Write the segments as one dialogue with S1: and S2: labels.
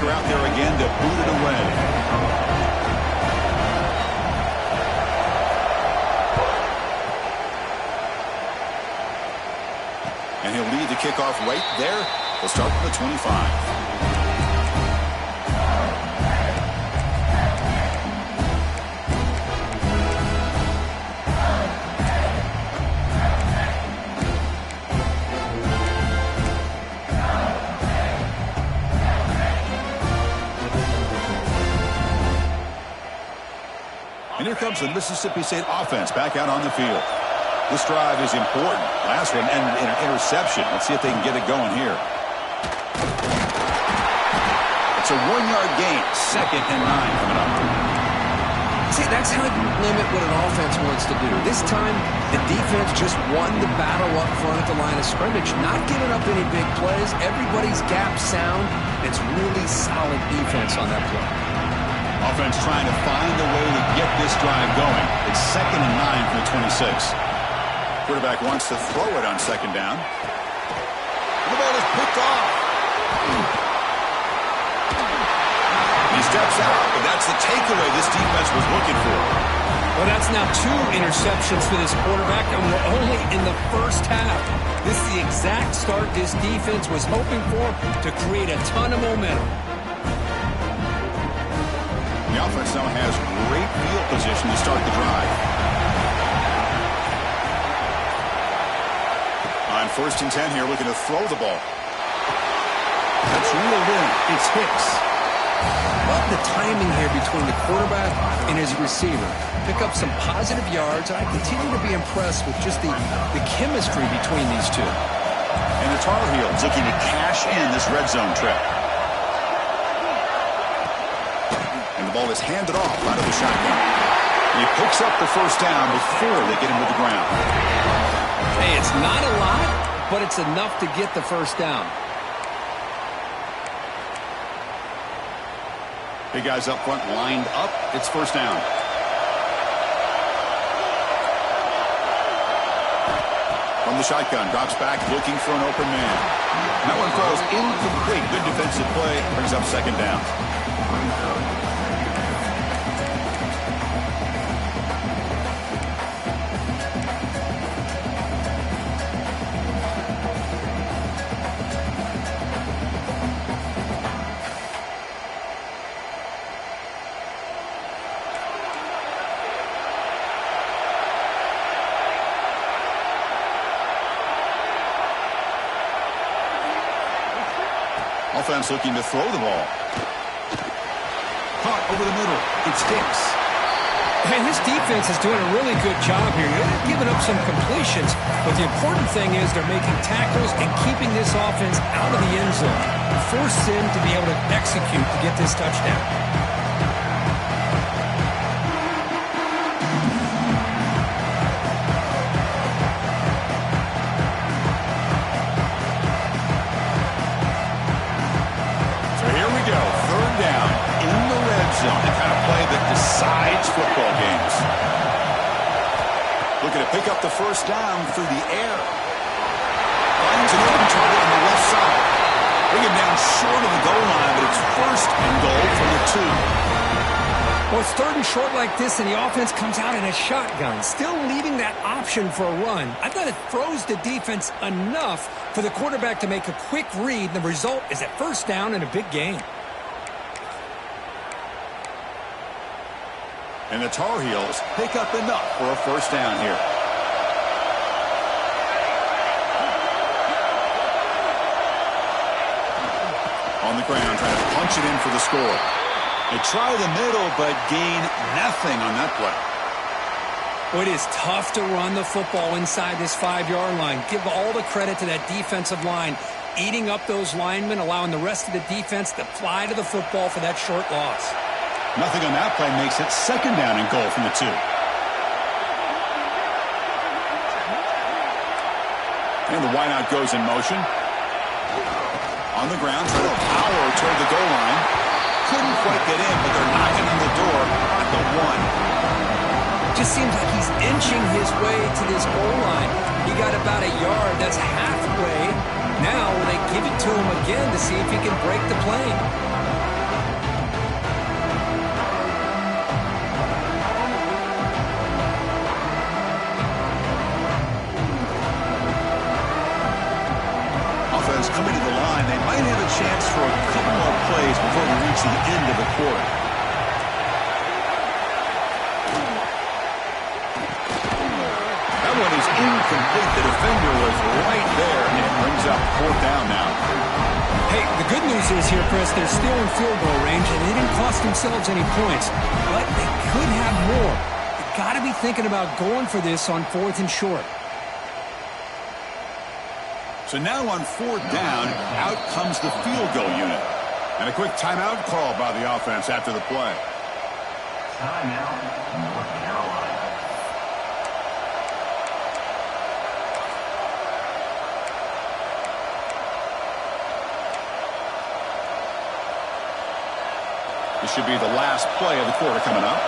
S1: linebacker out there again to boot it away. And he'll lead the kickoff right there. He'll start from the 25. And here comes the Mississippi State offense back out on the field. This drive is important. Last one ended in an interception. Let's see if they can get it going here. It's a 1-yard gain. 2nd and 9 coming up.
S2: See, that's how you limit what an offense wants to do. This time, the defense just won the battle up front at the line of scrimmage, not giving up any big plays. Everybody's gap sound. It's really solid defense on that play.
S1: Offense trying to find a way to get this drive going. It's 2nd and 9 from the 26. Quarterback wants to throw it on 2nd down. And the ball is picked off. He steps out, but that's the takeaway this defense was looking for.
S3: Well, that's now 2 interceptions for this quarterback, and we're only in the first half. This is the exact start this defense was hoping for to create a ton of momentum.
S1: The offense now has great field position to start the drive. On 1st and 10 here, looking to throw the ball. That's reeled in. It's Hicks.
S2: Love the timing here between the quarterback and his receiver. Pick up some positive yards, and I continue to be impressed with just the chemistry between these two.
S1: And the Tar Heels looking to cash in this red zone trip. And the ball is handed off out of the shotgun. And he picks up the 1st down before they get him to the ground.
S3: Hey, it's not a lot, but it's enough to get the 1st down.
S1: Big guys up front lined up. It's 1st down. From the shotgun, drops back, looking for an open man. And that one throws incomplete. Good defensive play. Brings up 2nd down. Offense looking to throw the ball. Caught over the middle. It's Hicks.
S3: And this defense is doing a really good job here. They're giving up some completions, but the important thing is they're making tackles and keeping this offense out of the end zone. Force them to be able to execute to get this touchdown.
S1: The kind of play that decides football games. Looking to pick up the 1st down through the air. Finds an open target on the left side. Bring him down short of the goal line, but it's 1st and goal from the 2.
S3: Well, it's 3rd and short like this, and the offense comes out in a shotgun, still leaving that option for a run. I thought it throws the defense enough for the quarterback to make a quick read. The result is a 1st down and a big gain.
S1: And the Tar Heels pick up enough for a 1st down here. On the ground, trying to punch it in for the score. They try the middle, but gain nothing on that play.
S3: Well, it is tough to run the football inside this 5-yard line. Give all the credit to that defensive line, eating up those linemen, allowing the rest of the defense to fly to the football for that short loss.
S1: Nothing on that play makes it 2nd down and goal from the 2. And the wideout goes in motion. On the ground, trying to power toward the goal line. Couldn't quite get in, but they're knocking on the door at the 1.
S3: Just seems like he's inching his way to this goal line. He got about a yard. That's halfway. Now will they give it to him again to see if he can break the plane?
S1: coming to the line. They might have a chance for a couple more plays before we reach the end of the quarter. That one is incomplete. The defender was right there, and it brings up fourth down now.
S3: Hey, the good news is here, Chris, they're still in field goal range, and they didn't cost themselves any points. But they could have more. You've got to be thinking about going for this on 4th and short.
S1: So now on 4th down, out comes the field goal unit. And a quick timeout call by the offense after the play.
S4: Timeout, North Carolina.
S1: This should be the last play of the quarter coming up.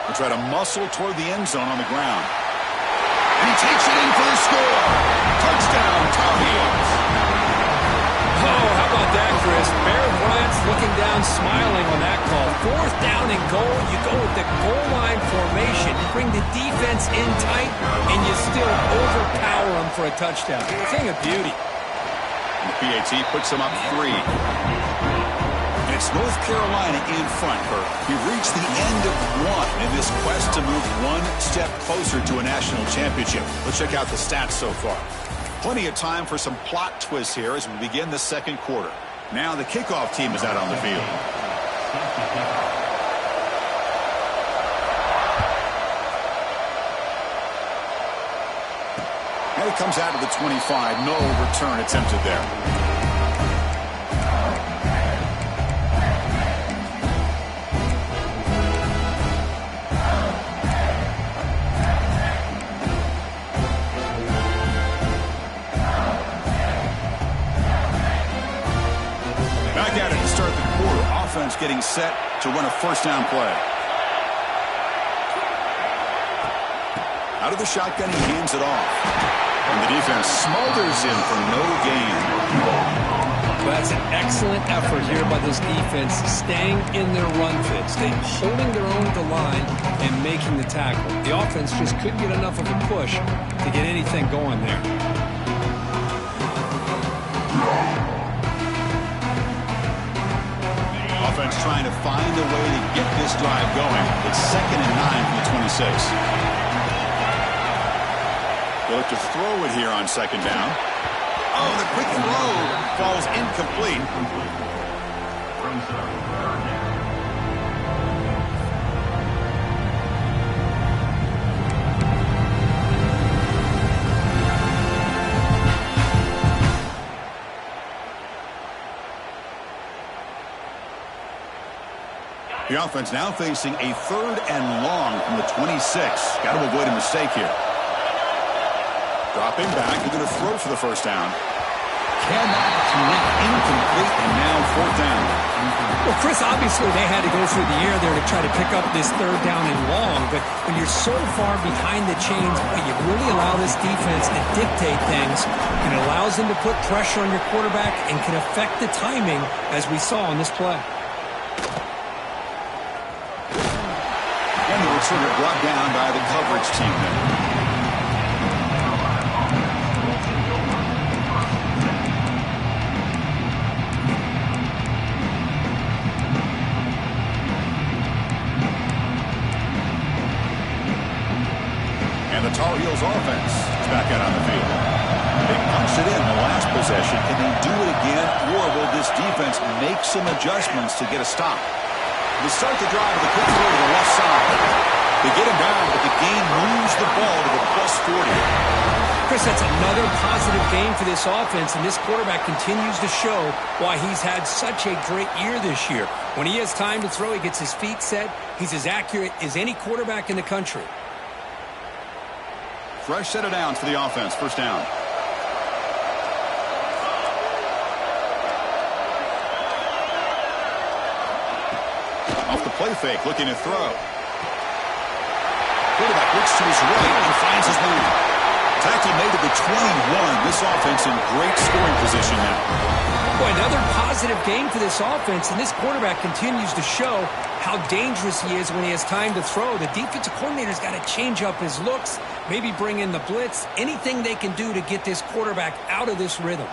S1: They try to muscle toward the end zone on the ground. And he takes it in for the score. Touchdown, Tar Heels.
S3: Oh, how about that, Chris? Bear Bryant's looking down, smiling on that call. 4th down and goal. You go with the goal line formation. You bring the defense in tight, and you still overpower them for a touchdown. Thing of beauty.
S1: And the PAT puts them up 3. And it's North Carolina in front, Kirk. We've reached the end of one in this quest to move one step closer to a national championship. Let's check out the stats so far. Plenty of time for some plot twists here as we begin the second quarter. Now the kickoff team is out on the field. And it comes out to the 25. No return attempted there. Getting set to run a first down play. Out of the shotgun, he hands it off. And the defense smothers him for no gain.
S2: That's an excellent effort here by this defense, staying in their run fit, staying holding their own at the line and making the tackle. The offense just couldn't get enough of a push to get anything going there.
S1: Offense trying to find a way to get this drive going. It's 2nd and 9 from the 26. They'll look to throw it here on 2nd down. Oh, the quick throw falls incomplete. The offense now facing a 3rd and long from the 26. Got to avoid a mistake here. Dropping back, they're going to throw for the first down. Cannot connect, incomplete, and now 4th down.
S3: Well, Chris, obviously they had to go through the air there to try to pick up this 3rd down and long, but when you're so far behind the chains, you really allow this defense to dictate things, and it allows them to put pressure on your quarterback and can affect the timing, as we saw on this play.
S1: And the returner brought down by the coverage team there. And the Tar Heels offense is back out on the field. They punched it in the last possession. Can they do it again, or will this defense make some adjustments to get a stop? They start the drive with a quick throw to the left side. They get him down, but the game moves the ball to the +40.
S3: Chris, that's another positive game for this offense, and this quarterback continues to show why he's had such a great year this year. When he has time to throw, he gets his feet set. He's as accurate as any quarterback in the country.
S1: Fresh set of downs for the offense. First down. Off the play fake, looking to throw. Quarterback looks to his right and finds his man. Tackle made to the 21. This offense in great scoring position now.
S3: Boy, another positive game for this offense, and this quarterback continues to show how dangerous he is when he has time to throw. The defensive coordinator's got to change up his looks, maybe bring in the blitz, anything they can do to get this quarterback out of this rhythm.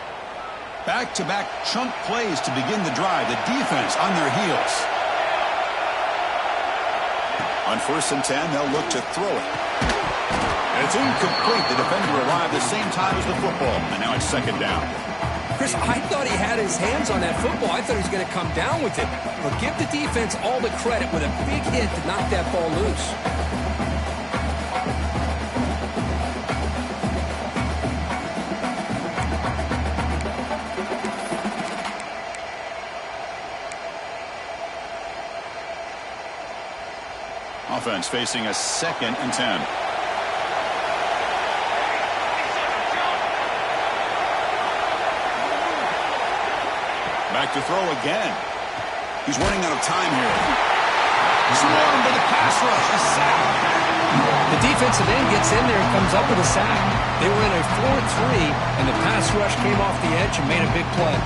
S1: Back-to-back chunk plays to begin the drive. The defense on their heels. On 1st and 10, they'll look to throw it. And it's incomplete. The defender arrived the same time as the football, and now it's 2nd down.
S2: Chris, I thought he had his hands on that football. I thought he was going to come down with it. But give the defense all the credit with a big hit to knock that ball loose.
S1: Offense facing a 2nd and 10. Back to throw again. He's running out of time here. Swarmed by the pass rush. A sack.
S2: The defensive end gets in there and comes up with a sack. They were in a 4-3, and the pass rush came off the edge and made a big play.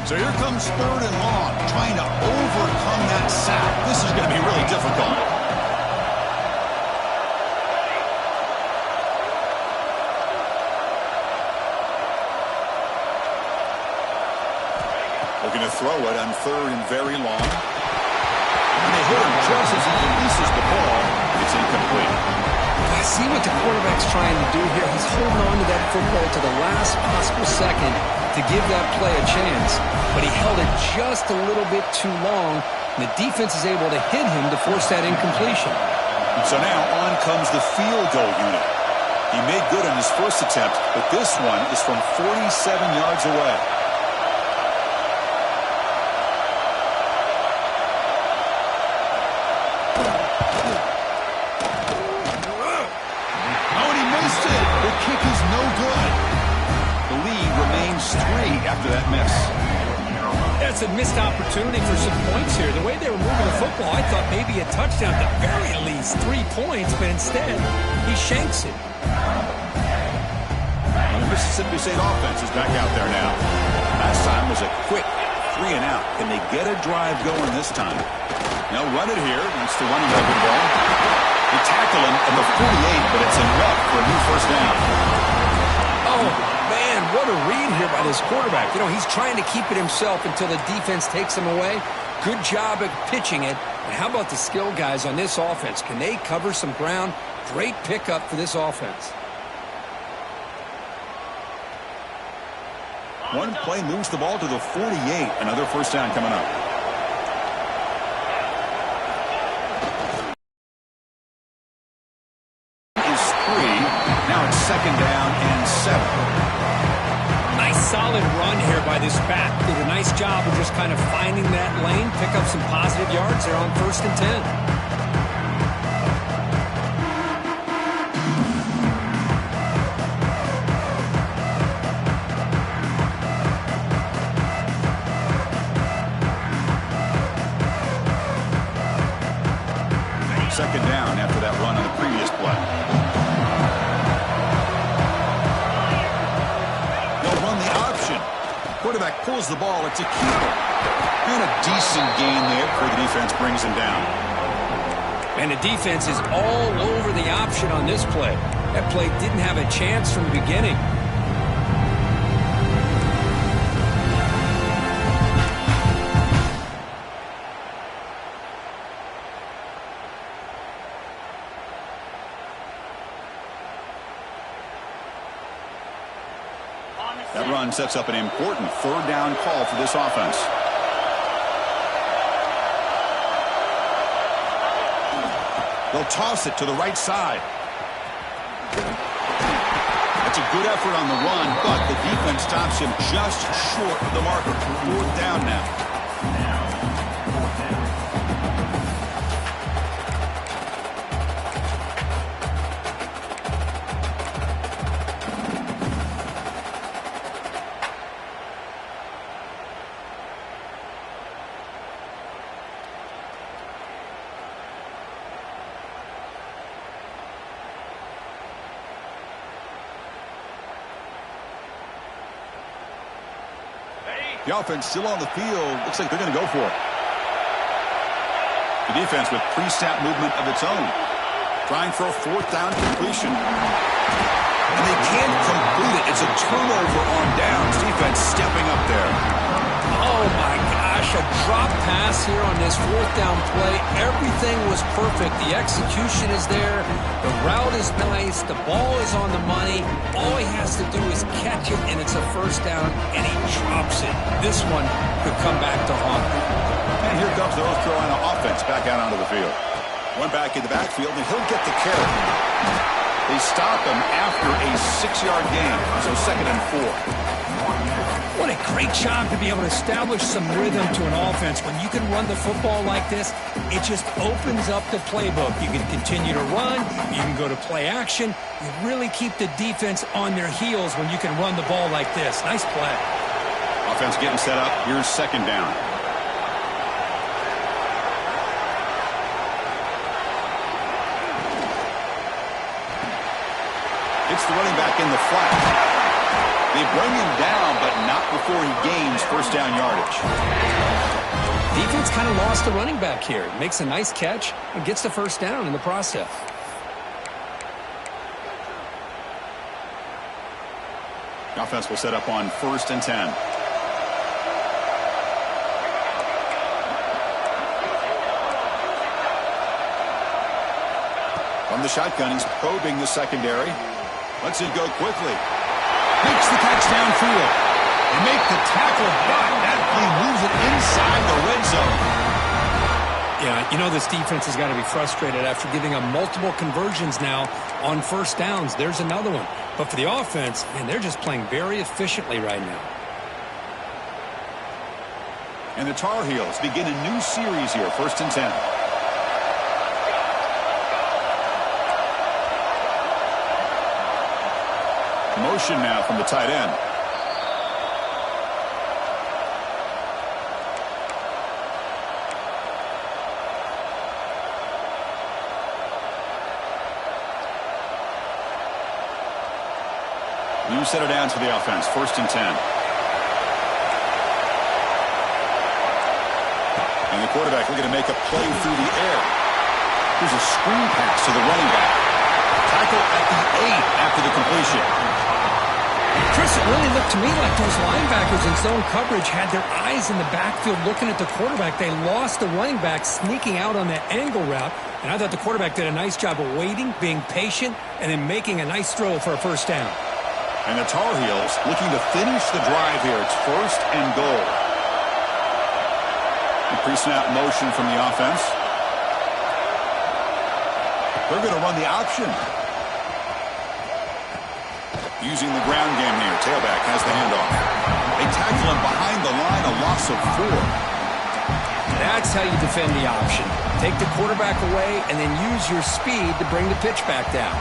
S1: So here comes 3rd and long, trying to overcome that sack. This is going to be really difficult. Looking to throw it on 3rd and very long. And they hit him just as he releases the ball. It's incomplete.
S2: I see what the quarterback's trying to do here. He's holding on to that football to the last possible second to give that play a chance. But he held it just a little bit too long, and the defense is able to hit him to force that incompletion.
S1: So now on comes the field goal unit. He made good on his first attempt, but this one is from 47 yards away. After that miss.
S3: That's a missed opportunity for some points here. The way they were moving the football, I thought maybe a touchdown at the very least, 3 points, but instead, he shanks it.
S1: Well, the Mississippi State offense is back out there now. Last time was a quick 3 and out. Can they get a drive going this time? They'll run it here. Wants to run a good ball. They tackle him at the 48, but it's enough for a new 1st down.
S2: Oh, man, what a read here by this quarterback. You know, he's trying to keep it himself until the defense takes him away. Good job at pitching it. And how about the skill guys on this offense? Can they cover some ground? Great pickup for this offense.
S1: One play moves the ball to the 48. Another 1st down coming up. Is 3. Now it's 2nd down and 7.
S3: Nice solid run here by this back. Did a nice job of just kind of finding that lane, pick up some positive yards there on 1st and 10.
S1: Second down after that run on the previous play. They'll run the option. Quarterback pulls the ball. It's a keeper. And a decent gain there before the defense brings him down.
S2: And the defense is all over the option on this play. That play didn't have a chance from the beginning.
S1: That run sets up an important 3rd down call for this offense. They'll toss it to the right side. That's a good effort on the run, but the defense stops him just short of the marker. 4th down now. The offense still on the field. Looks like they're going to go for it. The defense with pre-snap movement of its own. Trying for a fourth down completion. And they can't complete it. It's a turnover on downs. Defense stepping up there.
S2: Oh, my gosh. A drop pass here on this fourth down play. Everything was perfect. The execution is there. The route is nice. The ball is on the money. All he has to do is catch it, and it's a first down, and he drops it. This one could come back to haunt him.
S1: And here comes the North Carolina offense back out onto the field. One back in the backfield, and he'll get the carry. They stop him after a 6-yard gain, so 2nd and 4.
S3: What a great job to be able to establish some rhythm to an offense. When you can run the football like this, it just opens up the playbook. You can continue to run. You can go to play action. You really keep the defense on their heels when you can run the ball like this. Nice play.
S1: Offense getting set up. Here's 2nd down. It's the running back in the flat. They bring him down, but not before he gains first down yardage.
S2: Defense kind of lost the running back here. Makes a nice catch and gets the first down in the process.
S1: The offense will set up on 1st and 10. From the shotgun, he's probing the secondary. Lets it go quickly. Makes the catch downfield. They make the tackle, but that play moves it inside the red zone.
S2: Yeah, you know this defense has got to be frustrated after giving up multiple conversions now on first downs. There's another one. But for the offense, man, they're just playing very efficiently right now.
S1: And the Tar Heels begin a new series here, 1st and 10. Motion now from the tight end. New set it down to the offense, 1st and 10. And the quarterback looking to make a play through the air. Here's a screen pass to the running back. Tackle at the 8 after the completion.
S2: Chris, it really looked to me like those linebackers in zone coverage had their eyes in the backfield looking at the quarterback. They lost the running back sneaking out on that angle route, and I thought the quarterback did a nice job of waiting, being patient, and then making a nice throw for a first down.
S1: And the Tar Heels looking to finish the drive here. It's 1st and goal. The pre-snap motion from the offense. They're going to run the option. Using the ground game here. Tailback has the handoff. They tackle him behind the line, a loss of 4.
S2: That's how you defend the option. Take the quarterback away and then use your speed to bring the pitch back down.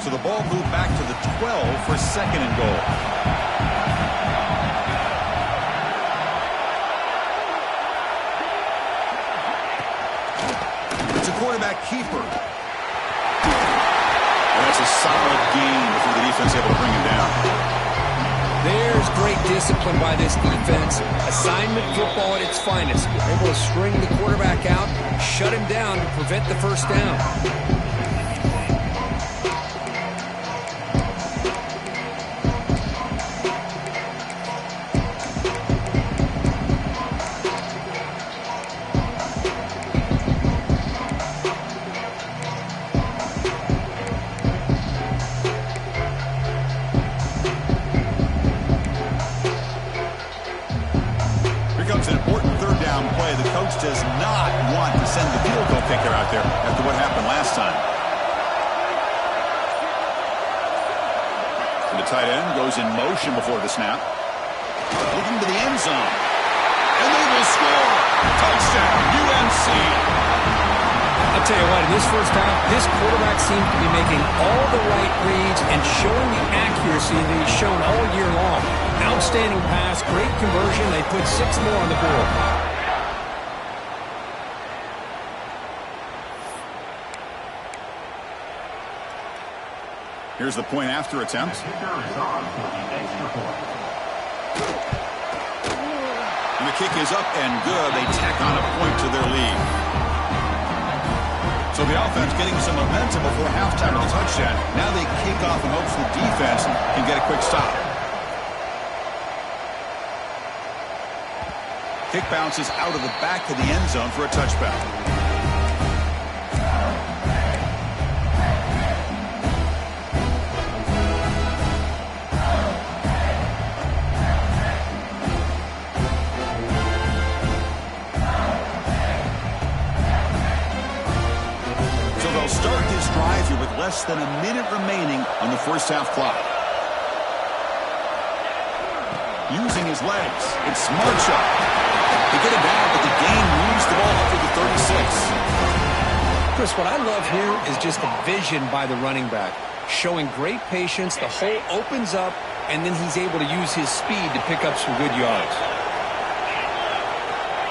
S1: So the ball moved back to the 12 for 2nd and goal. Quarterback keeper. And that's a solid gain before the defense able to bring him down.
S2: There's great discipline by this defense. Assignment football at its finest. Able to string the quarterback out, shut him down to prevent the first down.
S1: Does not want to send the field goal kicker out there after what happened last time. And the tight end goes in motion before the snap. Looking to the end zone. And they will score. Touchdown, UNC.
S2: I'll tell you what, in this first half, this quarterback seemed to be making all the right reads and showing the accuracy that he's shown all year long. Outstanding pass, great conversion. They put 6 more on the board.
S1: Here's the point after attempt.
S4: Kicker is on for the extra point.
S1: And the kick is up and good. They tack on a point to their lead. So the offense getting some momentum before halftime with a touchdown. Now they kick off in hopes the defense can get a quick stop. Kick bounces out of the back of the end zone for a touchback. So they'll start this drive here with less than a minute remaining on the first half clock. Using his legs, it's Marshall. They get it down, but the gain moves the ball up to the 36.
S2: Chris, what I love here is just the vision by the running back. Showing great patience, the hole opens up, and then he's able to use his speed to pick up some good yards.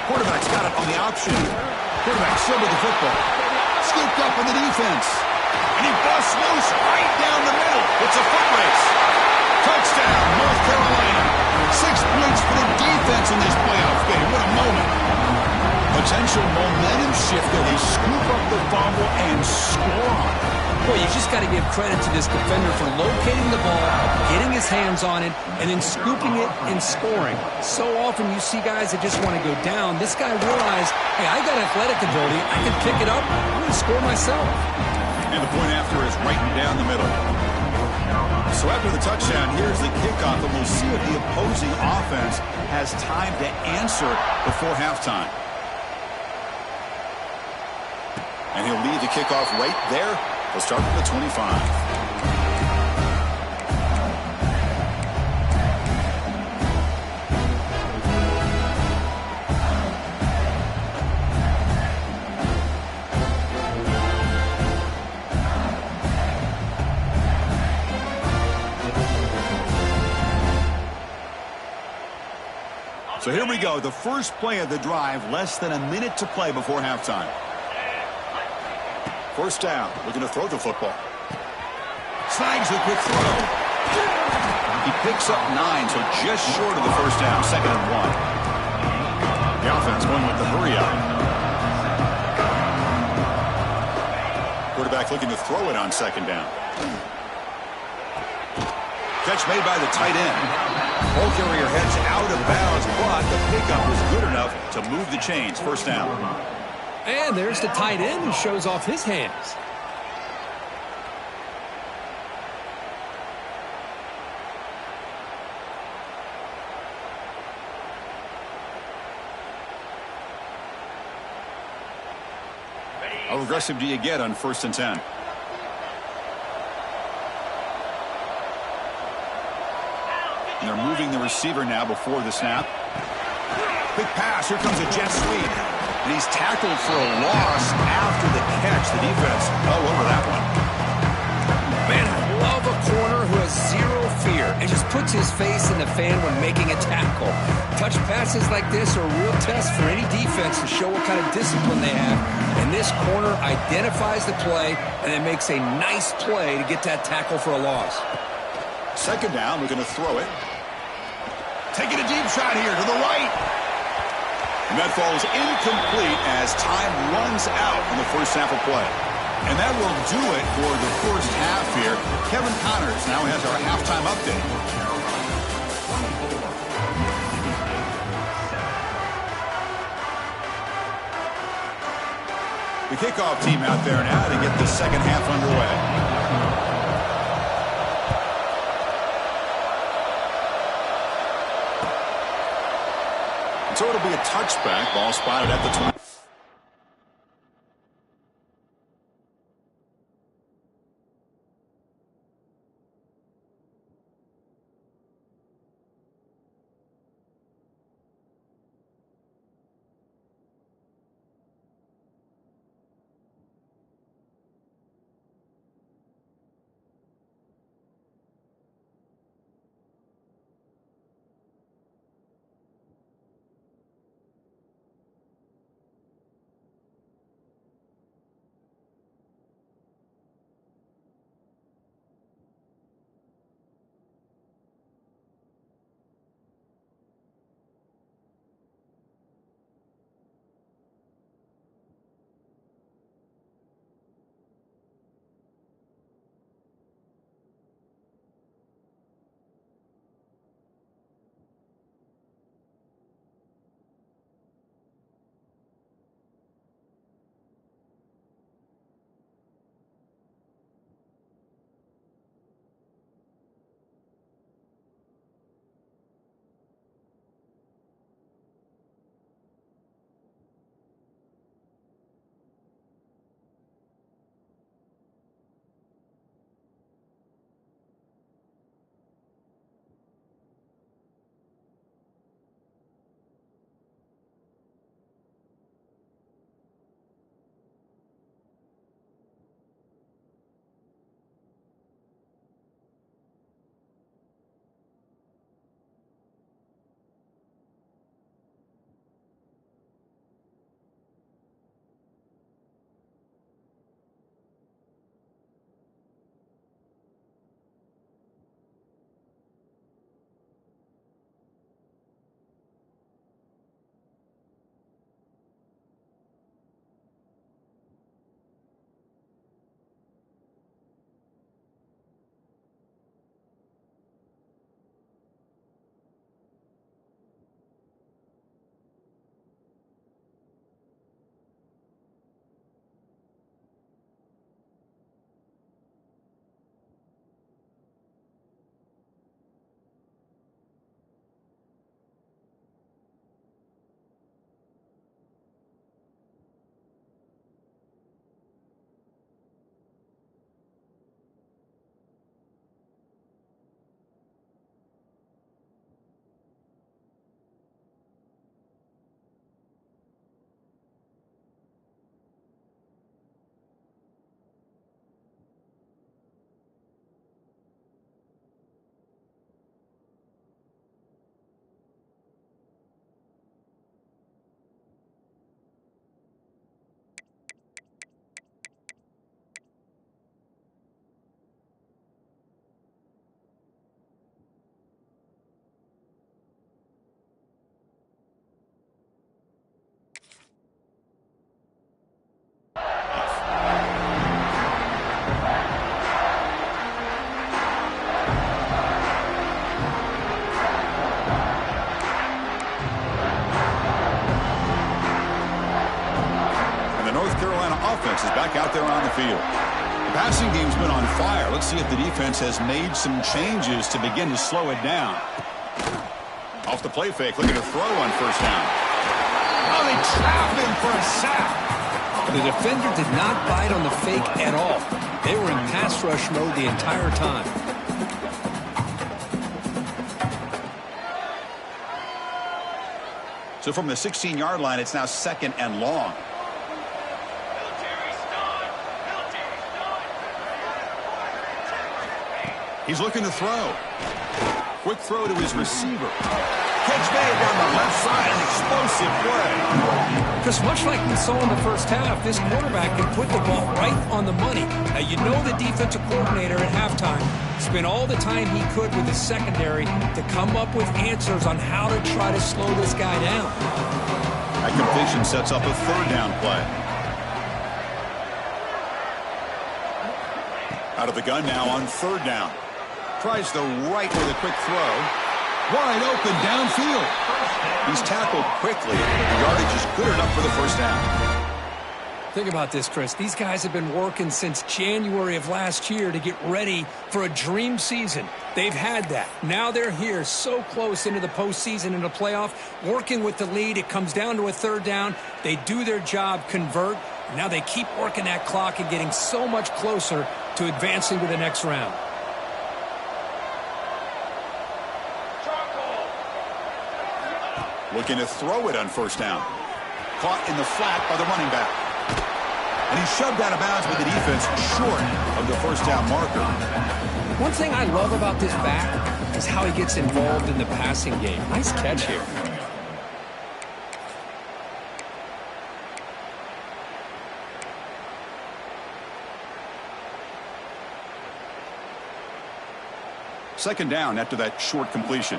S1: Quarterback's got it on the option. Quarterback still with the football. Scooped up in the defense. And he busts loose right down the middle. It's a foot race. Touchdown, North Carolina. 6 points for the defense in this playoff game. What a moment. Potential momentum shifter. They scoop up the fumble and score on it.
S2: Boy, you just got to give credit to this defender for locating the ball, getting his hands on it, and then scooping it and scoring. So often you see guys that just want to go down. This guy realized, hey, I got athletic ability. I can pick it up. I'm going to score myself.
S1: And the point after is right down the middle. So after the touchdown, here's the kickoff, and we'll see if the opposing offense has time to answer before halftime. And he'll lead the kickoff right there. He'll start from the 25. So here we go, the first play of the drive, less than a minute to play before halftime. First down, looking to throw the football. Snags a quick throw. He picks up 9, so just short of the first down, 2nd and 1. The offense going with the hurry up. Quarterback looking to throw it on 2nd down. Catch made by the tight end. Ball carrier heads out of bounds, but the pickup was good enough to move the chains. First down.
S2: And there's the tight end who shows off his hands.
S1: How aggressive do you get on 1st and 10? And they're moving the receiver now before the snap. Quick pass. Here comes a jet sweep. And he's tackled for a loss after the catch. The defense all over that one.
S2: Man, I love a corner who has zero fear and just puts his face in the fan when making a tackle. Touch passes like this are a real test for any defense to show what kind of discipline they have. And this corner identifies the play and then makes a nice play to get that tackle for a loss.
S1: 2nd down, we're going to throw it. Taking a deep shot here to the right. And that falls incomplete as time runs out in the first half of play. And that will do it for the first half here. Kevin Connors now has our halftime update. The kickoff team out there now to get the second half underway. So it'll be a touchback. Ball spotted at the 20. offense is back out there on the field. The passing game's been on fire. Let's see if the defense has made some changes to begin to slow it down. Off the play fake, looking to throw on first down. Oh, they trapped him for a sack.
S2: The defender did not bite on the fake at all. They were in pass rush mode the entire time.
S1: So from the 16-yard line, it's now 2nd and long. He's looking to throw. Quick throw to his receiver. Catch made down the left side. An explosive play.
S3: Because much like we saw in the first half, this quarterback can put the ball right on the money. Now, you know the defensive coordinator at halftime spent all the time he could with his secondary to come up with answers on how to try to slow this guy down.
S1: That completion sets up a 3rd down play. Out of the gun now on 3rd down. Tries the right with a quick throw. Wide open downfield. He's tackled quickly. The yardage is good enough for the first down.
S3: Think about this, Chris. These guys have been working since January of last year to get ready for a dream season. They've had that. Now they're here so close into the postseason and the playoff, working with the lead. It comes down to a 3rd down. They do their job, convert. And now they keep working that clock and getting so much closer to advancing to the next round.
S1: Looking to throw it on first down. Caught in the flat by the running back. And he's shoved out of bounds with the defense short of the first down marker.
S2: One thing I love about this back is how he gets involved in the passing game. Nice catch here.
S1: Second down after that short completion.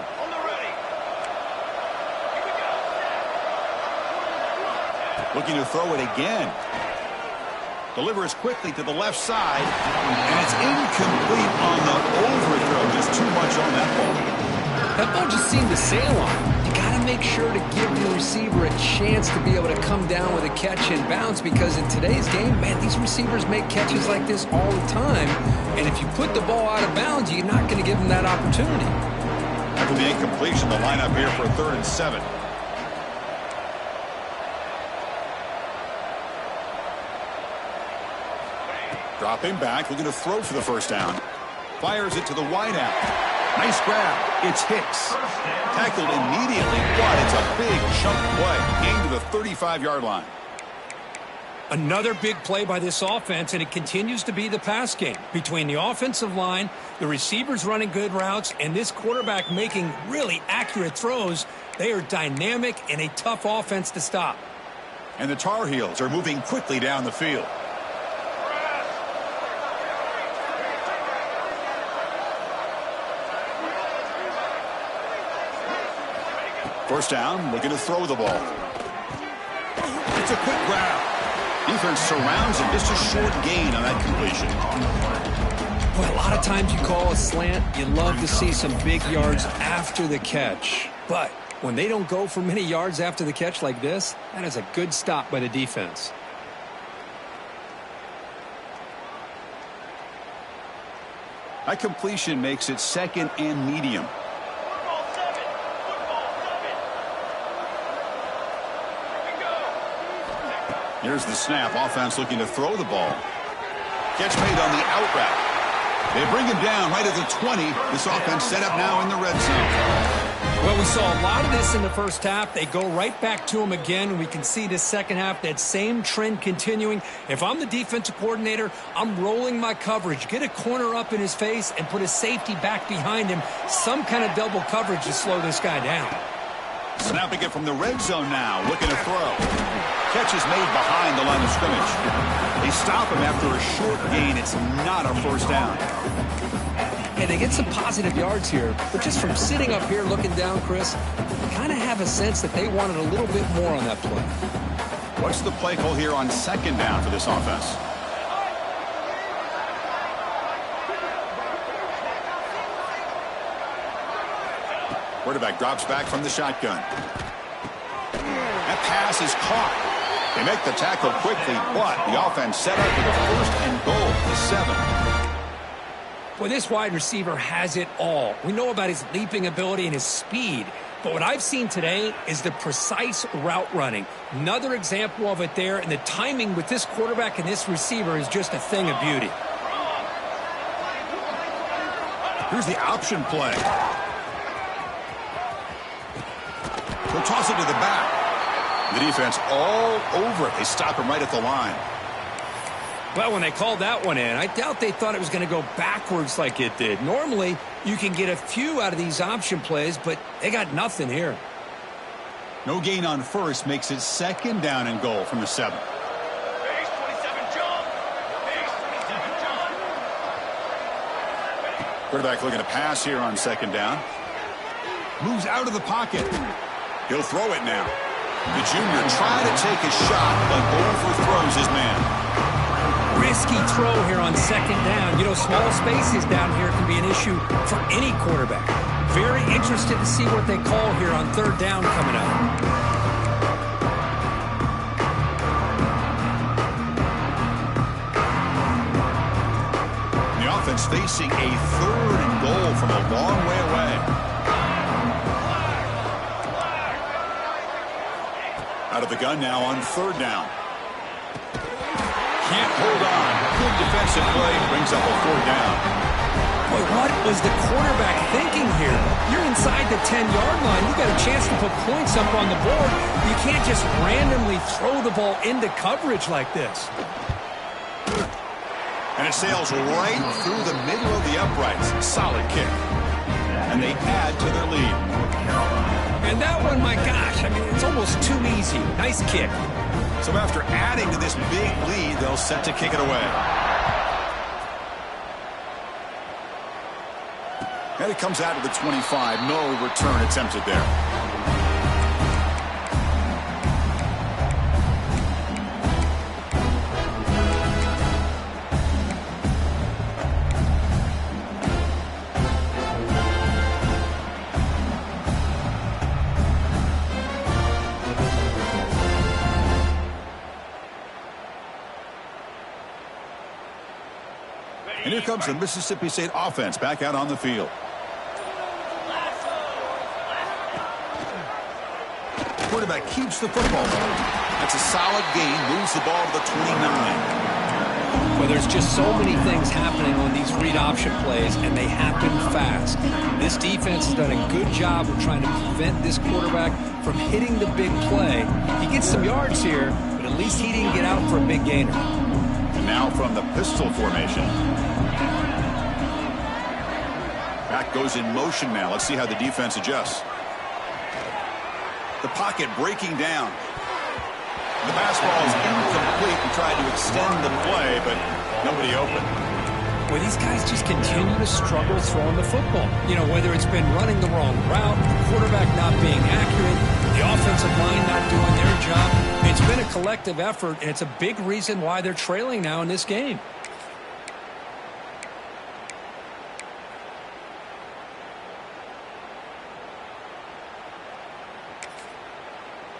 S1: Looking to throw it again. Delivers quickly to the left side. And it's incomplete on the overthrow. Just too much on that ball.
S2: That ball just seemed to sail on. You got to make sure to give your receiver a chance to be able to come down with a catch and bounce, because in today's game, man, these receivers make catches like this all the time. And if you put the ball out of bounds, you're not going to give them that opportunity.
S1: After the incompletion, the lineup here for a 3rd and 7. Dropping back, looking to throw for the first down. Fires it to the wideout. Nice grab. It's Hicks. Tackled immediately, but it's a big chunk play. Gain to the 35-yard line.
S3: Another big play by this offense, and it continues to be the pass game. Between the offensive line, the receivers running good routes, and this quarterback making really accurate throws, they are dynamic and a tough offense to stop.
S1: And the Tar Heels are moving quickly down the field. First down, looking to throw the ball. It's a quick grab. Defense surrounds him. Just a short gain on that completion.
S2: Well, a lot of times you call a slant, you love to see some big yards after the catch. But when they don't go for many yards after the catch like this, that is a good stop by the defense.
S1: That completion makes it 2nd and medium. Here's the snap. Offense looking to throw the ball. Catch made on the out route. They bring him down right at the 20. This offense set up now in the red zone.
S3: Well, we saw a lot of this in the first half. They go right back to him again, and we can see this second half, that same trend continuing. If I'm the defensive coordinator, I'm rolling my coverage. Get a corner up in his face and put a safety back behind him. Some kind of double coverage to slow this guy down.
S1: Snapping it from the red zone now. Looking to throw. Catch is made behind the line of scrimmage. They stop him after a short gain. It's not a first down.
S2: And they get some positive yards here, but just from sitting up here looking down, Chris, kind of have a sense that they wanted a little bit more on that play.
S1: What's the play call here on second down for this offense? Quarterback drops back from the shotgun. That pass is caught. They make the tackle quickly, but the offense set up with a 1st and goal at the 7.
S3: Well, this wide receiver has it all. We know about his leaping ability and his speed, but what I've seen today is the precise route running. Another example of it there, and the timing with this quarterback and this receiver is just a thing of beauty.
S1: Here's the option play. He'll toss it to the back. The defense all over it. They stop him right at the line.
S3: Well, when they called that one in, I doubt they thought it was going to go backwards like it did. Normally, you can get a few out of these option plays, but they got nothing here.
S1: No gain on 1st makes it 2nd down and goal from the 7. Quarterback looking to pass here on 2nd down. Moves out of the pocket. He'll throw it now. The junior trying to take a shot, but overthrows his man.
S3: Risky throw here on 2nd down. You know, small spaces down here can be an issue for any quarterback. Very interested to see what they call here on 3rd down coming up.
S1: The offense facing a 3rd and goal from a long way away. Out of the gun now on 3rd down. Can't hold on. Good defensive play. Brings up a 4th down.
S3: Boy, what was the quarterback thinking here? You're inside the 10-yard line. You got a chance to put points up on the board. You can't just randomly throw the ball into coverage like this.
S1: And it sails right through the middle of the uprights. Solid kick. And they add to their lead.
S3: And that one, my gosh, I mean, it's almost too easy. Nice kick.
S1: So after adding to this big lead, they'll set to kick it away. And it comes out of the 25. No return attempted there. And here comes the Mississippi State offense back out on the field. Quarterback keeps the football. That's a solid gain. Moves the ball to the 29.
S3: Well, there's just so many things happening on these read option plays, and they happen fast. This defense has done a good job of trying to prevent this quarterback from hitting the big play. He gets some yards here, but at least he didn't get out for a big gainer.
S1: And now from the pistol formation. Back goes in motion now. Let's see how the defense adjusts. The pocket breaking down. The pass ball is incomplete and tried to extend the play, but nobody open.
S3: Well, these guys just continue to struggle throwing the football. You know, whether it's been running the wrong route, the quarterback not being accurate, the offensive line not doing their job. It's been a collective effort, and it's a big reason why they're trailing now in this game.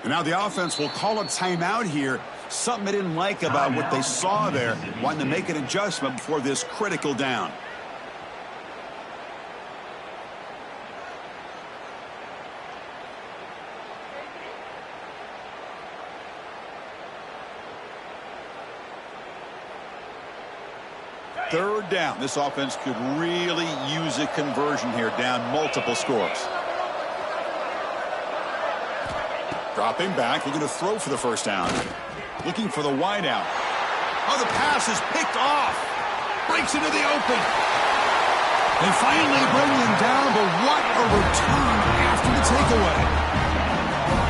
S1: And now the offense will call a timeout here. Something they didn't like about what they saw there. Wanting to make an adjustment before this critical down. Third down. This offense could really use a conversion here, down multiple scores. Dropping back, looking to throw for the first down. Looking for the wide out. Oh, the pass is picked off. Breaks into the open. They finally bring him down, but what a return after the takeaway.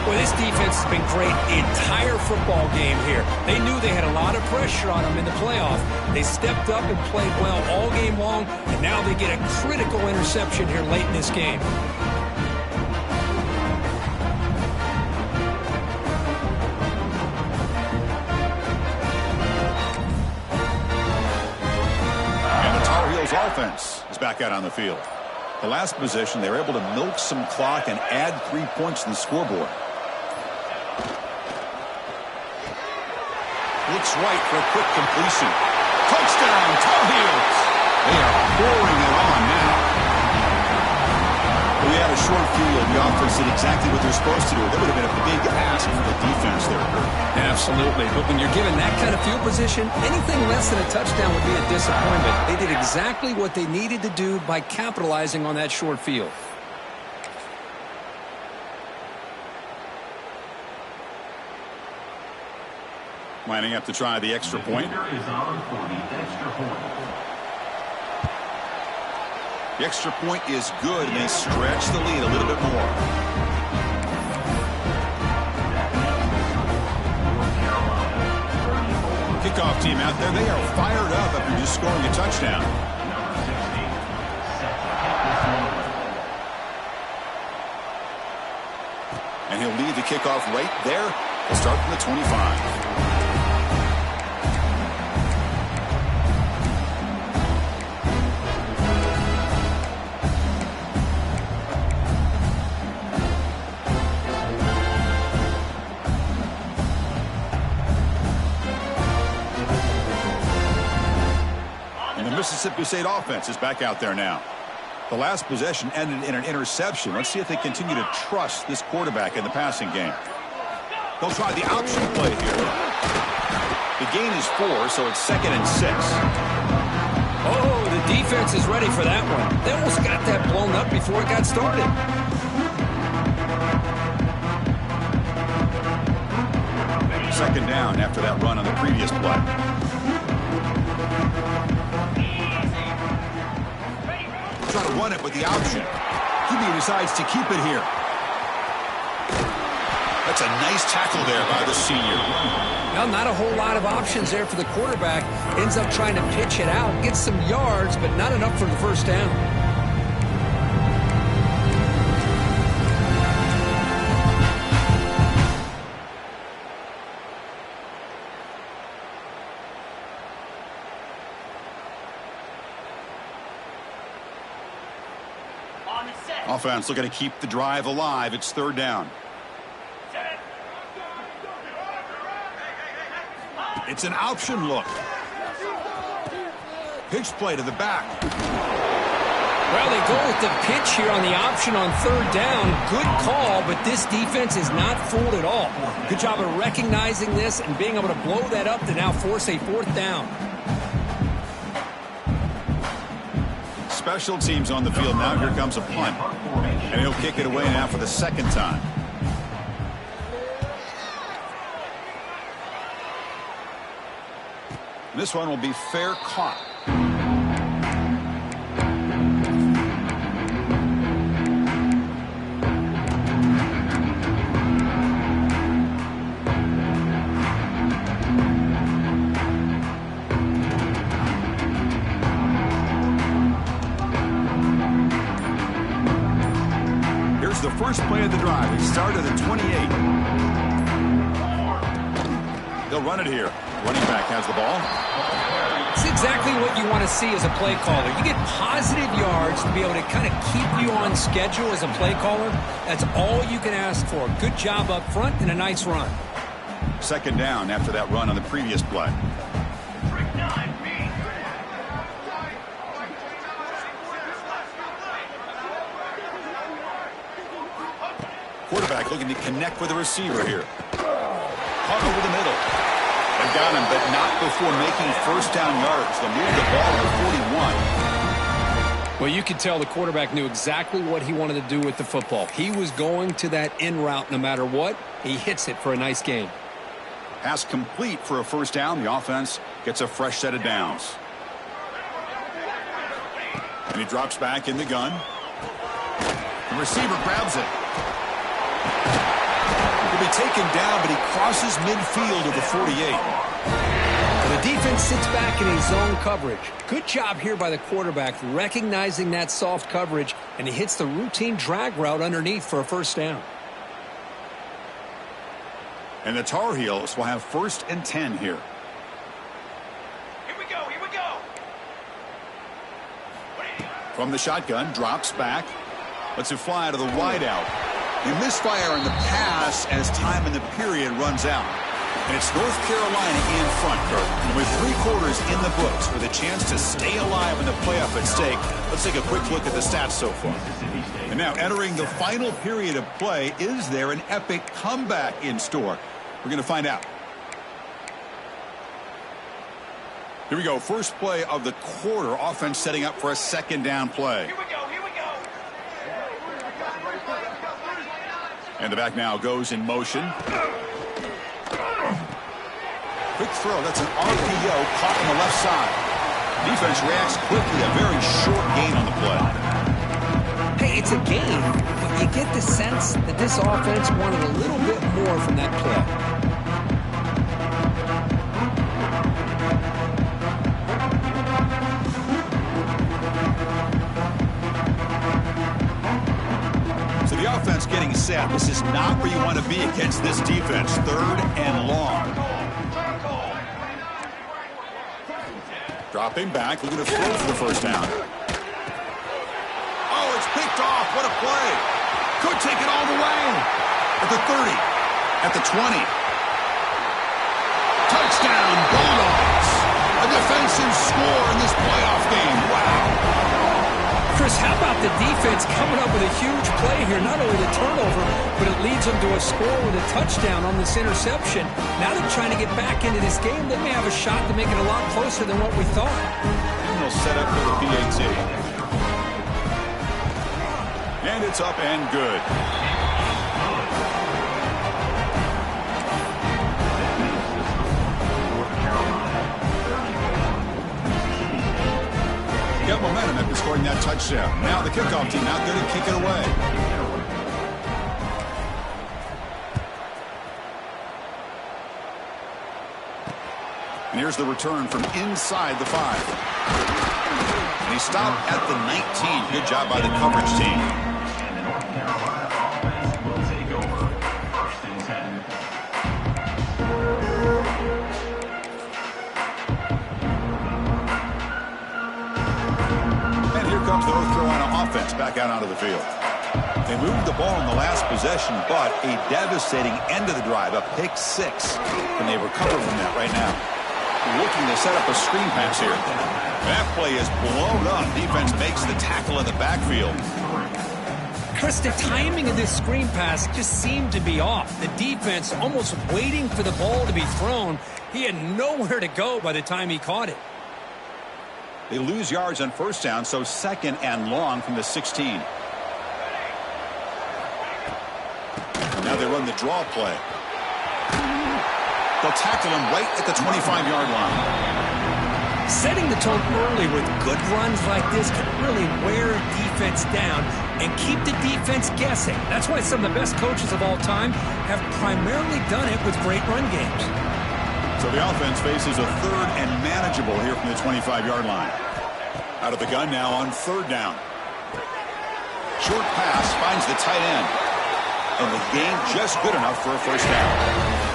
S3: Well, this defense has been great the entire football game here. They knew they had a lot of pressure on them in the playoff. They stepped up and played well all game long, and now they get a critical interception here late in this game.
S1: Offense is back out on the field. The last possession, they were able to milk some clock and add 3 points to the scoreboard. looks right for a quick completion. Touchdown, Tar Heels. They are pouring it on now. We had a short field. The offense did exactly what they're supposed to do. That would have been a big ask for the defense there, Kurt.
S2: Absolutely. But when you're given that kind of field position, anything less than a touchdown would be a disappointment. They did exactly what they needed to do by capitalizing on that short field.
S1: Lining up to try the extra point.
S4: Is on for the extra point.
S1: The extra point is good, and they stretch the lead a little bit more. Kickoff team out there, they are fired up after just scoring a touchdown. And he'll lead the kickoff right there. He'll start from the 25. Mississippi State offense is back out there now. The last possession ended in an interception. Let's see if they continue to trust this quarterback in the passing game. They'll try the option play here. The gain is 4, so it's 2nd and 6.
S2: Oh, the defense is ready for that one. They almost got that blown up before it got started.
S1: Second down after that run on the previous play. Try to run it with the option. QB decides to keep it here. That's a nice tackle there by the senior.
S2: Well, not a whole lot of options there for the quarterback. Ends up trying to pitch it out, gets some yards, but not enough for the first down.
S1: Offense looking to keep the drive alive. It's 3rd down. It's an option look. Pitch play to the back.
S2: Well, they go with the pitch here on the option on 3rd down. Good call, but this defense is not fooled at all. Good job of recognizing this and being able to blow that up to now force a 4th down.
S1: Special teams on the field now. Here comes a punt. And he'll kick it away now for the 2nd time. This one will be fair caught. The first play of the drive. He started at 28. They'll run it here. Running back has the ball.
S2: It's exactly what you want to see as a play caller. You get positive yards to be able to kind of keep you on schedule as a play caller. That's all you can ask for. Good job up front and a nice run.
S1: 2nd down after that run on the previous play. Quarterback looking to connect with the receiver here. Caught over the middle. They got him, but not before making 1st down yards. They'll move the ball to 41.
S2: Well, you could tell the quarterback knew exactly what he wanted to do with the football. He was going to that in route no matter what. He hits it for a nice gain.
S1: Pass complete for a 1st down. The offense gets a fresh set of downs. And he drops back in the gun. The receiver grabs it. He'll be taken down, but he crosses midfield of the 48.
S2: The defense sits back in his zone coverage. Good job here by the quarterback recognizing that soft coverage, and he hits the routine drag route underneath for a 1st down.
S1: And the Tar Heels will have 1st and 10 here.
S5: Here we go, here we go.
S1: From the shotgun, drops back. Lets it fly to the wideout. He misfire in the pass as time in the period runs out. And it's North Carolina in front, Kurt. And with 3 quarters in the books, with a chance to stay alive in the playoff at stake, let's take a quick look at the stats so far. And now entering the final period of play, is there an epic comeback in store? We're going to find out. Here we go. First play of the quarter. Offense setting up for a second down play.
S5: Here we go. Here we go.
S1: And the back now goes in motion. Quick throw. That's an RPO caught on the left side. Defense reacts quickly. A very short gain on the play.
S2: Hey, it's a game, but you get the sense that this offense wanted a little bit more from that play.
S1: So the offense getting set. This is not where you want to be against this defense. 3rd and long. Dropping back, looking to throw for the first down. Oh, it's picked off. What a play. Could take it all the way. At the 30. At the 20. Touchdown, Bulldogs. A defensive score in this playoff game. Wow.
S3: Chris, how about the defense coming up with a huge play here? Not only the turnover, but it leads them to a score with a touchdown on this interception. Now they're trying to get back into this game. They may have a shot to make it a lot closer than what we thought.
S1: And they'll set up for the PAT. And it's up and good. Got momentum after scoring that touchdown. Now the kickoff team out there to kick it away. And here's the return from inside the 5. And he stopped at the 19. Good job by the coverage team.
S4: And the North Carolina offense will take over 1st and 10.
S1: And here comes the North Carolina offense back out onto the field. They moved the ball in the last possession, but a devastating end of the drive, a pick 6. And they recover from that right now. Looking to set up a screen pass here. That play is blown up. Defense makes the tackle in the backfield.
S3: Chris, the timing of this screen pass just seemed to be off. The defense almost waiting for the ball to be thrown. He had nowhere to go by the time he caught it.
S1: They lose yards on first down, so 2nd and long from the 16. And now they run the draw play. They'll tackle him right at the 25-yard line.
S3: Setting the tone early with good runs like this can really wear a defense down and keep the defense guessing. That's why some of the best coaches of all time have primarily done it with great run games.
S1: So the offense faces a 3rd and manageable here from the 25-yard line. Out of the gun now on 3rd down. Short pass finds the tight end. And the gain just good enough for a first down.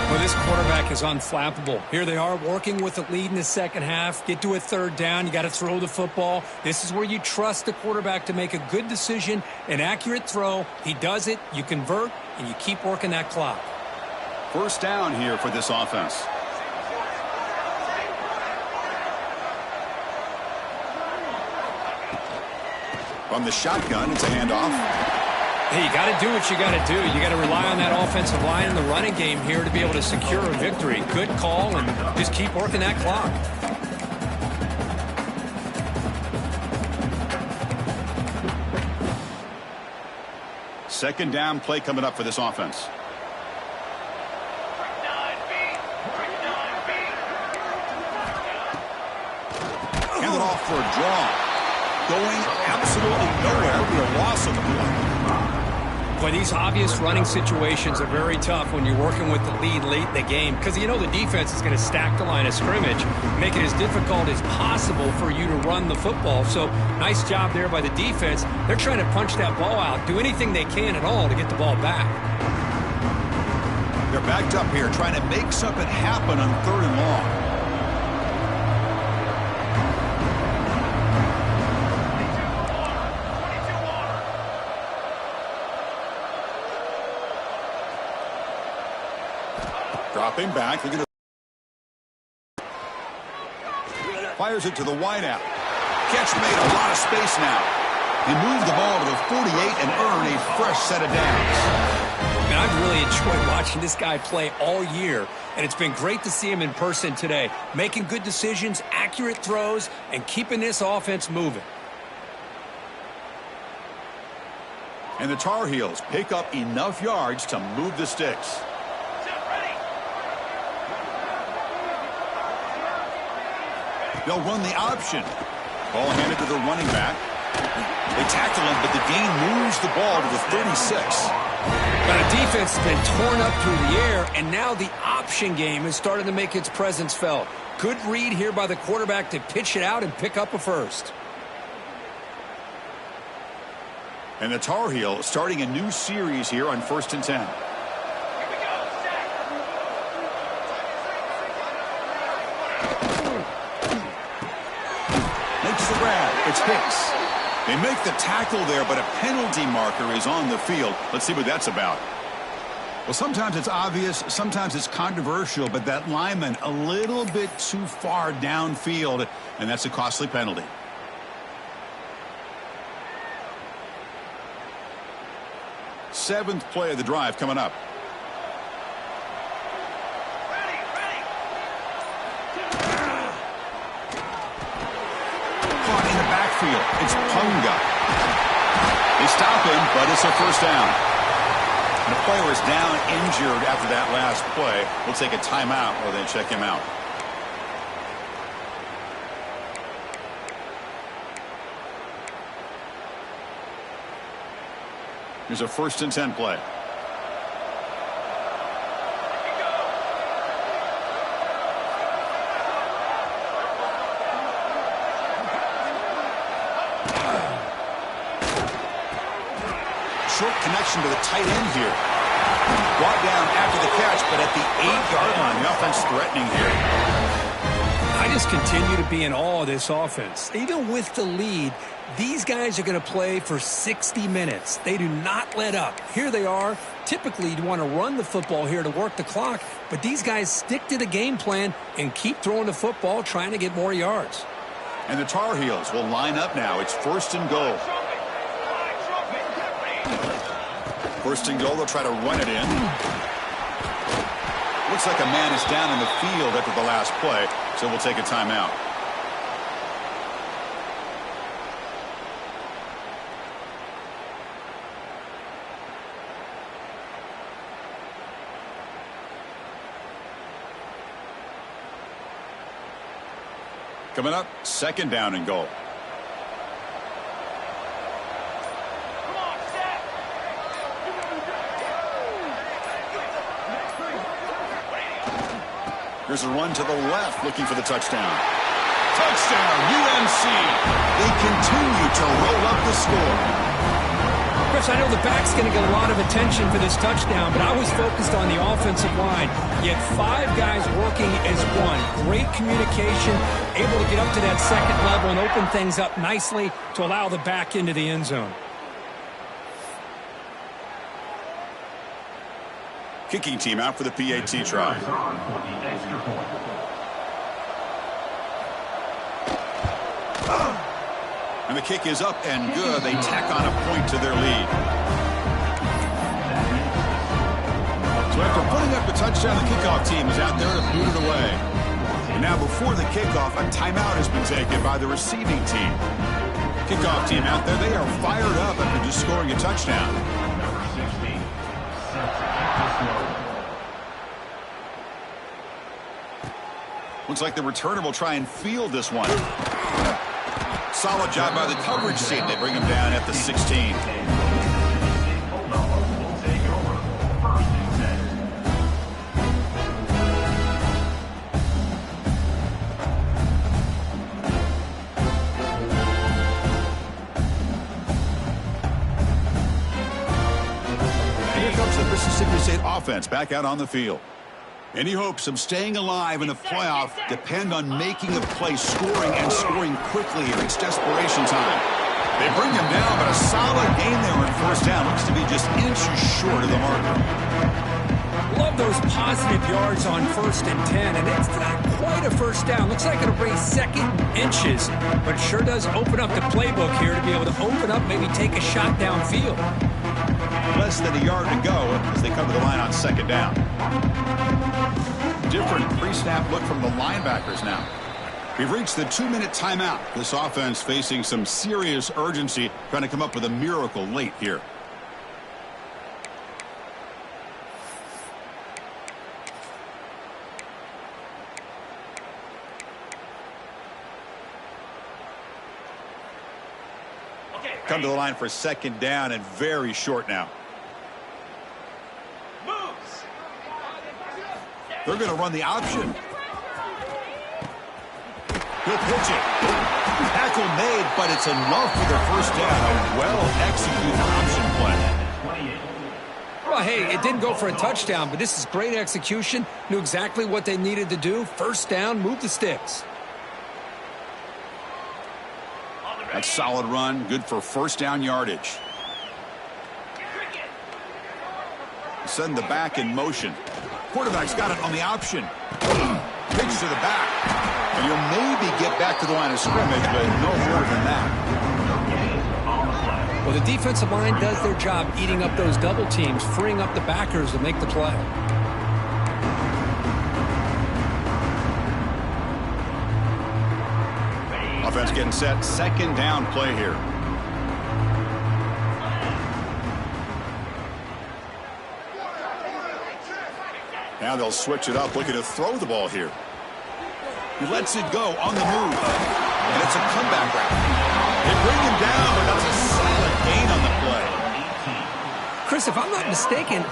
S3: Well, this quarterback is unflappable. Here they are working with the lead in the second half. Get to a 3rd down. You got to throw the football. This is where you trust the quarterback to make a good decision, an accurate throw. He does it, you convert, and you keep working that clock.
S1: First down here for this offense. From the shotgun, it's a handoff.
S3: Hey, you got to do what you got to do. You got to rely on that offensive line in the running game here to be able to secure a victory. Good call, and just keep working that clock.
S1: Second down play coming up for this offense. Hand it off for a draw. Going absolutely nowhere for a loss on the play.
S3: But these obvious running situations are very tough when you're working with the lead late in the game because you know the defense is going to stack the line of scrimmage, make it as difficult as possible for you to run the football. So nice job there by the defense. They're trying to punch that ball out, do anything they can at all to get the ball back.
S1: They're backed up here trying to make something happen on 3rd and long. Dropping back. They're going to fires it to the wideout. Catch made, a lot of space now. He moved the ball to the 48 and earned a fresh set of downs.
S3: And I've really enjoyed watching this guy play all year, and it's been great to see him in person today, making good decisions, accurate throws, and keeping this offense moving.
S1: And the Tar Heels pick up enough yards to move the sticks. They'll run the option. Ball handed to the running back. They tackle him, but the gain moves the ball to the 36.
S3: But the defense has been torn up through the air, and now the option game is starting to make its presence felt. Good read here by the quarterback to pitch it out and pick up a first.
S1: And the Tar Heels starting a new series here on 1st and 10. Makes the grab. It's Hicks. They make the tackle there, but a penalty marker is on the field. Let's see what that's about. Well, sometimes it's obvious, sometimes it's controversial, but that lineman a little bit too far downfield, and that's a costly penalty. Seventh play of the drive coming up. Caught in the backfield. It's Punga. They stop him, but it's a first down. And the player is down injured after that last play. We'll take a timeout while they check him out. Here's a 1st and 10 play. Short connection to the tight end here. Brought down after the catch, but at the 8-yard line, the offense threatening here.
S3: I just continue to be in awe of this offense. Even with the lead, these guys are going to play for 60 minutes. They do not let up. Here they are. Typically, you want to run the football here to work the clock, but these guys stick to the game plan and keep throwing the football, trying to get more yards.
S1: And the Tar Heels will line up now. It's 1st and goal. 1st and goal, they'll try to run it in. Looks like a man is down in the field after the last play, so we'll take a timeout. Coming up, 2nd down and goal. Here's a run to the left, looking for the touchdown. Touchdown, UNC. They continue to roll up the score.
S3: Chris, I know the back's going to get a lot of attention for this touchdown, but I was focused on the offensive line. Yet 5 guys working as one. Great communication, able to get up to that 2nd level and open things up nicely to allow the back into the end zone.
S1: Kicking team out for the PAT try. And the kick is up and good. They tack on a point to their lead. So after putting up the touchdown, the kickoff team is out there to boot it away. And now before the kickoff, a timeout has been taken by the receiving team. Kickoff team out there, they are fired up after just scoring a touchdown. Looks like the returner will try and field this one. Solid job by the coverage team. They bring him down at the 16. And here comes the Mississippi State offense back out on the field. Any hopes of staying alive in the playoff depend on making a play, scoring, and scoring quickly here. It's desperation time. They bring him down, but a solid gain there on 1st down. Looks to be just inches short of the marker.
S3: Love those positive yards on 1st and 10, and it's not quite a first down. Looks like it'll bring 2nd inches, but it sure does open up the playbook here to be able to open up, maybe take a shot downfield.
S1: Less than a yard to go as they come to the line on 2nd down. Different pre-snap look from the linebackers now. We've reached the 2-minute timeout. This offense facing some serious urgency, trying to come up with a miracle late here. Come to the line for 2nd down and very short now.
S5: Moves.
S1: They're going to run the option. He'll pitch it. Tackle made, but it's enough for their first down. A well-executed option play.
S3: Well, hey, it didn't go for a touchdown, but this is great execution. Knew exactly what they needed to do. First down, move the sticks.
S1: That solid run, good for first down yardage. Send the back in motion. Quarterback's got it on the option. Pitch to the back. And you'll maybe get back to the line of scrimmage, but no more than that.
S3: Well, the defensive line does their job eating up those double teams, freeing up the backers to make the play.
S1: Offense getting set. 2nd down play here. Now they'll switch it up, looking to throw the ball here. He lets it go on the move. And it's a comeback route. They bring him down, but that's a solid gain on the play.
S3: Chris, if I'm not mistaken,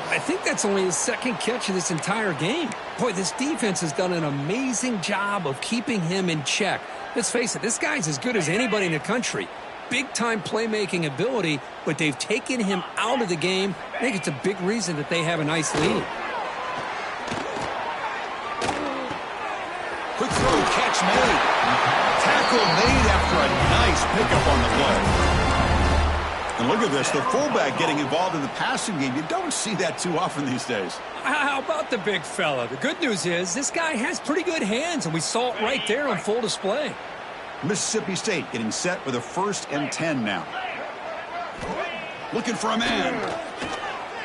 S3: I think that's only his 2nd catch of this entire game. Boy, this defense has done an amazing job of keeping him in check. Let's face it, this guy's as good as anybody in the country. Big-time playmaking ability, but they've taken him out of the game. I think it's a big reason that they have a nice lead.
S1: Quick throw, catch made. Tackle made after a nice pickup on the play. And look at this, the fullback getting involved in the passing game. You don't see that too often these days.
S3: How about the big fella? The good news is this guy has pretty good hands, and we saw it right there on full display.
S1: Mississippi State getting set with a 1st and 10 now. Looking for a man.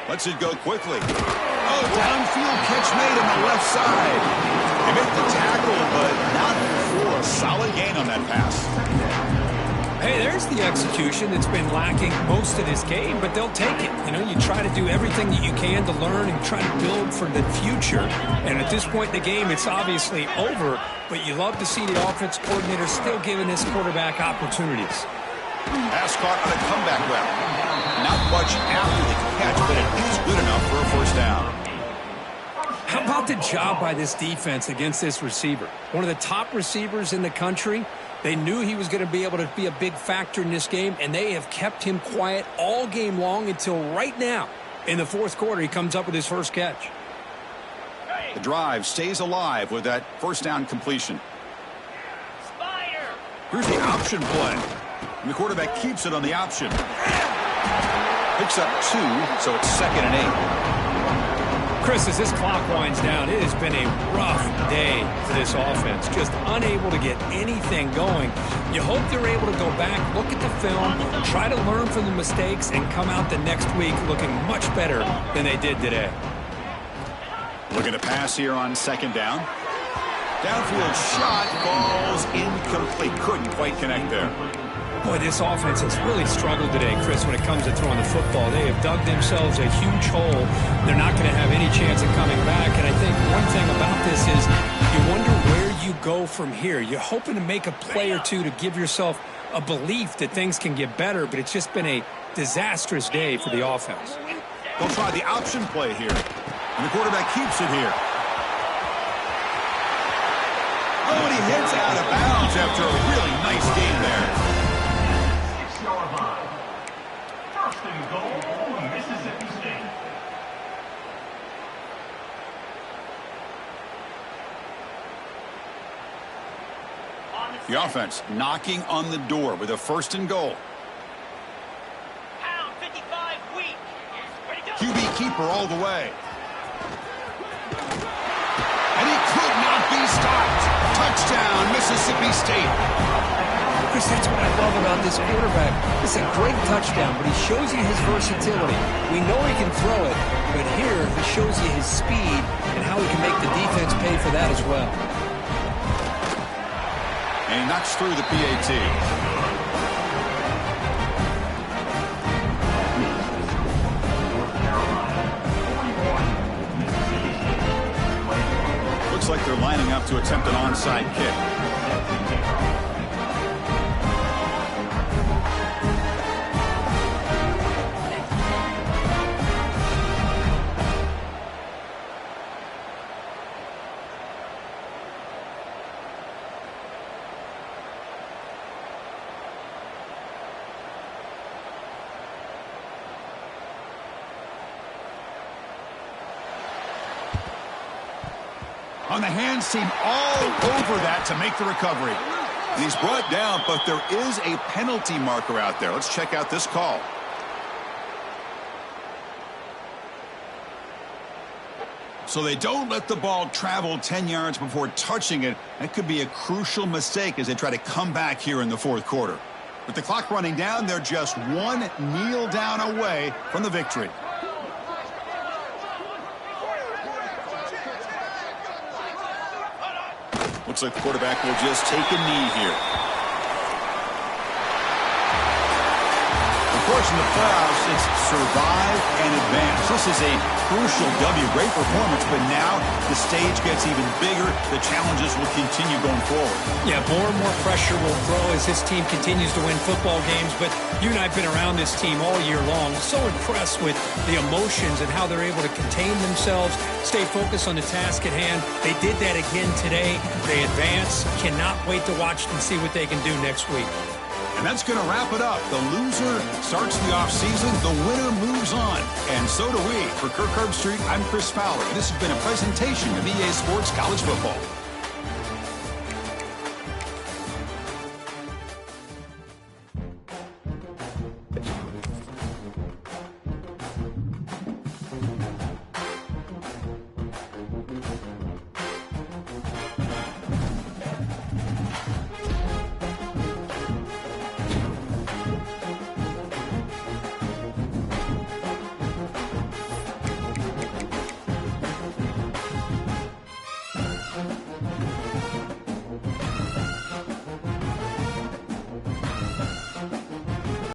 S1: Lets it go quickly. Oh, downfield catch made on the left side. They make the tackle, but not before a solid gain on that pass.
S3: Hey, there's the execution that's been lacking most of this game, but they'll take it. You know, you try to do everything that you can to learn and try to build for the future. And at this point in the game, it's obviously over, but you love to see the offense coordinator still giving this quarterback opportunities.
S1: Pass caught on a comeback route. Not much after the catch, but it is good enough for a first down.
S3: How about the job by this defense against this receiver? One of the top receivers in the country. They knew he was going to be able to be a big factor in this game, and they have kept him quiet all game long until right now. In the 4th quarter, he comes up with his first catch.
S1: The drive stays alive with that first down completion. Here's the option play. And the quarterback keeps it on the option. Picks up 2, so it's 2nd and 8.
S3: Chris, as this clock winds down, it has been a rough day for this offense. Just unable to get anything going. You hope they're able to go back, look at the film, try to learn from the mistakes, and come out the next week looking much better than they did today.
S1: Looking to pass here on 2nd down. Downfield shot falls incomplete. Couldn't quite connect there.
S3: Boy, this offense has really struggled today, Chris, when it comes to throwing the football. They have dug themselves a huge hole. They're not going to have any chance of coming back. And I think one thing about this is you wonder where you go from here. You're hoping to make a play or two to give yourself a belief that things can get better, but it's just been a disastrous day for the offense.
S1: They'll try the option play here. And the quarterback keeps it here. Oh, and he hits out of bounds after a really nice game there.
S4: 6-yard line. 1st and goal, Mississippi State.
S1: The offense knocking on the door with a 1st and goal.
S5: Pound 55 weak. Ready to go.
S1: QB keeper all the way. Mississippi State.
S2: Chris, that's what I love about this quarterback. It's a great touchdown, but he shows you his versatility. We know he can throw it, but here he shows you his speed and how he can make the defense pay for that as well.
S1: And he knocks through the PAT. Looks like they're lining up to attempt an onside kick. On the hands team all over that to make the recovery. And he's brought down, but there is a penalty marker out there. Let's check out this call. So they don't let the ball travel 10 yards before touching it. That could be a crucial mistake as they try to come back here in the fourth quarter. With the clock running down, they're just one kneel down away from the victory. Looks like the quarterback will just take a knee here. Of course, in the playoffs, it's survive and advance. This is a crucial W. Great performance, but now the stage gets even bigger. The challenges will continue going forward.
S3: Yeah, more and more pressure will grow as this team continues to win football games. But you and I have been around this team all year long. So impressed with the emotions and how they're able to contain themselves, stay focused on the task at hand. They did that again today. They advance. Cannot wait to watch and see what they can do next week.
S1: And that's going to wrap it up. The loser starts the offseason. The winner moves on. And so do we. For Kirk Herbstreit, I'm Chris Fowler. This has been a presentation of EA Sports College Football.